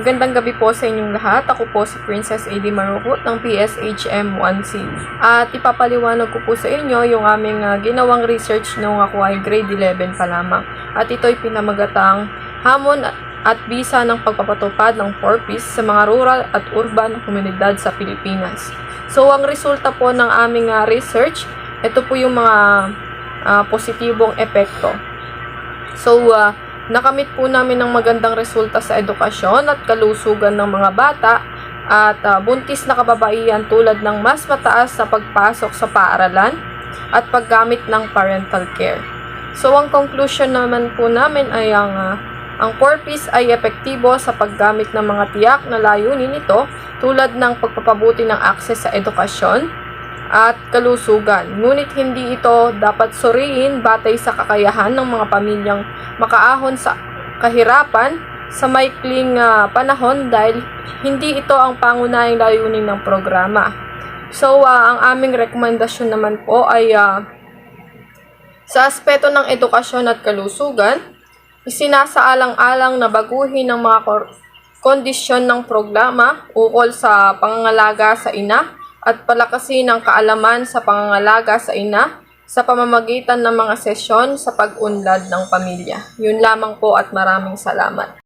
Magandang gabi po sa inyong lahat. Ako po si Princess A.D. Marukut ng PSHM 1C. At ipapaliwanag ko po sa inyo yung aming ginawang research nung ako ay grade 11 pa lamang. At ito'y pinamagatang hamon at bisa ng pagpapatupad ng 4Ps sa mga rural at urban komunidad sa Pilipinas. So, ang resulta po ng aming research, ito po yung mga positibong epekto. So, nakamit po namin ng magandang resulta sa edukasyon at kalusugan ng mga bata at buntis na kababaihan tulad ng mas mataas sa pagpasok sa paaralan at paggamit ng parental care. So, ang conclusion naman po namin ay ang 4Ps ay epektibo sa paggamit ng mga tiyak na layunin nito tulad ng pagpapabuti ng akses sa edukasyon at kalusugan. Ngunit hindi ito dapat suriin batay sa kakayahan ng mga pamilyang makaahon sa kahirapan sa maikling panahon dahil hindi ito ang pangunahing layunin ng programa. So, ang aming rekomendasyon naman po ay sa aspeto ng edukasyon at kalusugan, isinasaalang-alang na baguhin ang mga kondisyon ng programa ukol sa pangangalaga sa ina at palakasin ang kaalaman sa pangangalaga sa ina sa pamamagitan ng mga sesyon sa pag-unlad ng pamilya. Yun lamang po at maraming salamat.